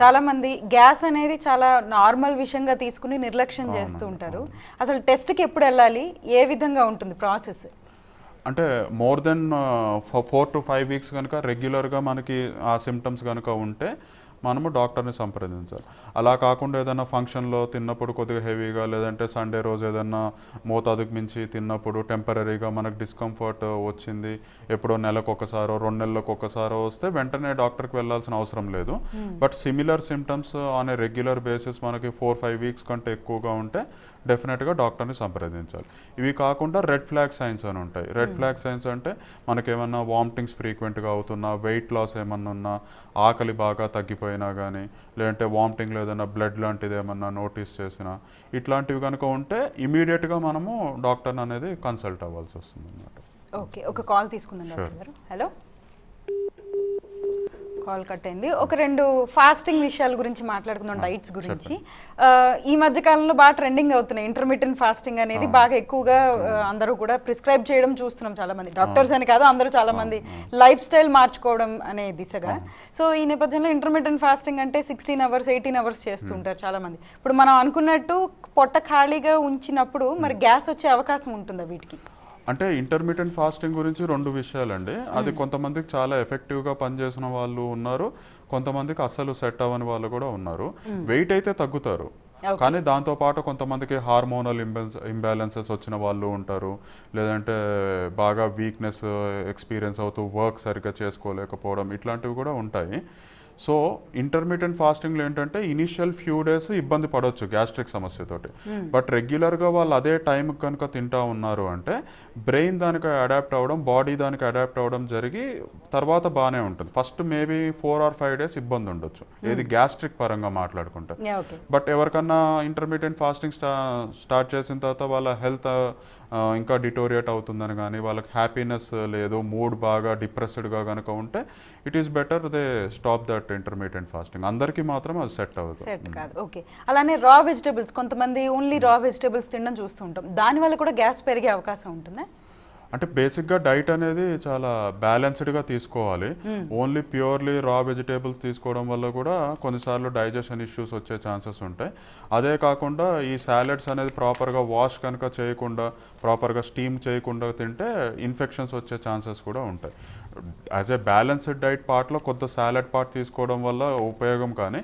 చాలా మంది గ్యాస్ అనేది చాలా నార్మల్ విషయంగా తీసుకుని నిర్లక్ష్యం చేస్తూ ఉంటారు. అసలు టెస్ట్కి ఎప్పుడు వెళ్ళాలి, ఏ విధంగా ఉంటుంది ప్రాసెస్? అంటే మోర్ దెన్ 4 to 5 వీక్స్ కనుక రెగ్యులర్గా మనకి ఆ సిమ్టమ్స్ కనుక ఉంటే మనము డాక్టర్ని సంప్రదించాలి. అలా కాకుండా ఏదైనా ఫంక్షన్లో తిన్నప్పుడు కొద్దిగా హెవీగా, లేదంటే సండే రోజు ఏదైనా మోతాదుకు మించి తిన్నప్పుడు టెంపరీగా మనకు డిస్కంఫర్ట్ వచ్చింది, ఎప్పుడో నెలకు ఒకసారో 2 నెలలకు ఒకసారో వస్తే వెంటనే డాక్టర్కి వెళ్ళాల్సిన అవసరం లేదు. But similar symptoms on a regular basis మనకి 4-5 వీక్స్ కంటే ఎక్కువగా ఉంటే డెఫినెట్గా డాక్టర్ని సంప్రదించాలి. ఇవి కాకుండా రెడ్ ఫ్లాగ్ సైన్స్ అని ఉంటాయి. రెడ్ ఫ్లాగ్ సైన్స్ అంటే మనకేమన్నా వామిటింగ్స్ ఫ్రీక్వెంట్గా అవుతున్నా, వెయిట్ లాస్ ఏమన్నా ఉన్నా, ఆకలి బాగా తగ్గిపోయినా కానీ, లేదంటే వామిటింగ్లో ఏదైనా బ్లడ్ లాంటిది ఏమన్నా నోటీస్ చేసినా, ఇట్లాంటివి కనుక ఉంటే ఇమీడియట్గా మనము డాక్టర్ని అనేది కన్సల్ట్ అవ్వాల్సి వస్తుంది అన్నమాట. ఓకే, ఒక కాల్ తీసుకుందాం డాక్టర్ గారు. హలో, కాల్ కట్ అయింది. ఒక 2 ఫాస్టింగ్ విషయాల గురించి మాట్లాడుకుందాం, డైట్స్ గురించి. ఈ మధ్య కాలంలో బాగా ట్రెండింగ్ అవుతున్నాయి ఇంటర్మీడియట్ ఫాస్టింగ్ అనేది. బాగా ఎక్కువగా అందరూ కూడా ప్రిస్క్రైబ్ చేయడం చూస్తున్నాం చాలా మంది, డాక్టర్స్ అని కాదు అందరూ, చాలా మంది లైఫ్ స్టైల్ మార్చుకోవడం అనే దిశగా. సో ఈ నేపథ్యంలో ఇంటర్మీడియట్ ఫాస్టింగ్ అంటే 16 hours 18 hours చేస్తుంటారు చాలా మంది. ఇప్పుడు మనం అనుకున్నట్టు పొట్ట ఖాళీగా ఉంచినప్పుడు మరి గ్యాస్ వచ్చే అవకాశం ఉంటుందా వీటికి? అంటే ఇంటర్మీడియట్ ఫాస్టింగ్ గురించి 2 విషయాలండి. అది కొంతమందికి చాలా ఎఫెక్టివ్గా పనిచేసిన వాళ్ళు ఉన్నారు, కొంతమందికి అస్సలు సెట్ అవ్వని వాళ్ళు కూడా ఉన్నారు. వెయిట్ అయితే తగ్గుతారు, కానీ దాంతోపాటు కొంతమందికి హార్మోనల్ ఇంబ్యాలెన్సెస్ వచ్చిన వాళ్ళు ఉంటారు, లేదంటే బాగా వీక్నెస్ ఎక్స్పీరియన్స్ అవుతూ వర్క్ సరిగ్గా చేసుకోలేకపోవడం, ఇట్లాంటివి కూడా ఉంటాయి. సో ఇంటర్మీడియట్ ఫాస్టింగ్లో ఏంటంటే ఇనిషియల్ ఫ్యూ డేస్ ఇబ్బంది పడవచ్చు గ్యాస్ట్రిక్ సమస్యతోటి. బట్ రెగ్యులర్గా వాళ్ళు అదే టైంకి కనుక తింటా ఉన్నారు అంటే బ్రెయిన్ దానికి అడాప్ట్ అవ్వడం, బాడీ దానికి అడాప్ట్ అవ్వడం జరిగి తర్వాత బాగానే ఉంటుంది. ఫస్ట్ మేబీ 4 or 5 days ఇబ్బంది ఉండొచ్చు, ఏది గ్యాస్ట్రిక్ పరంగా మాట్లాడుకుంటే. బట్ ఎవరికన్నా ఇంటర్మీడియట్ ఫాస్టింగ్ స్టార్ట్ చేసిన తర్వాత వాళ్ళ హెల్త్ ఇంకా డిటోరియేట్ అవుతుందని కానీ, వాళ్ళకి హ్యాపీనెస్ లేదు, మూడ్ బాగా డిప్రెస్డ్గా కనుక ఉంటే it is better they stop that intermediate fasting. అందరికీ మాత్రం అది సెట్ కాదు. ఓకే, అలానే రా వెజిటబుల్స్, కొంతమంది ఓన్లీ రా వెజిటబుల్స్ తినడం చూస్తుంటాం, దానివల్ల కూడా గ్యాస్ పెరిగే అవకాశం ఉంటుందా? అంటే బేసిక్గా డైట్ అనేది చాలా బ్యాలెన్స్డ్గా తీసుకోవాలి. ఓన్లీ ప్యూర్లీ రా వెజిటేబుల్స్ తీసుకోవడం వల్ల కూడా కొన్నిసార్లు డైజెషన్ ఇష్యూస్ వచ్చే ఛాన్సెస్ ఉంటాయి. అదే కాకుండా ఈ సాలెడ్స్ అనేది ప్రాపర్గా వాష్ కనుక చేయకుండా, ప్రాపర్గా స్టీమ్ చేయకుండా తింటే ఇన్ఫెక్షన్స్ వచ్చే ఛాన్సెస్ కూడా ఉంటాయి. యాజ్ ఏ బ్యాలెన్స్డ్ డైట్ పార్ట్లో కొత్త సాలెడ్ పార్ట్ తీసుకోవడం వల్ల ఉపయోగం, కానీ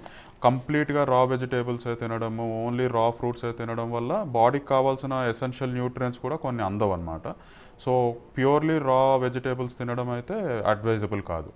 కంప్లీట్గా రా వెజిటేబుల్స్ తినడము, ఓన్లీ రా ఫ్రూట్స్ తినడం వల్ల బాడీకి కావాల్సిన ఎసెన్షియల్ న్యూట్రియంట్స్ కూడా కొన్ని అందవు అనమాట. సో ప్యూర్లీ రా వెజిటేబుల్స్ తినడం అయితే అడ్వైజబుల్ కాదు.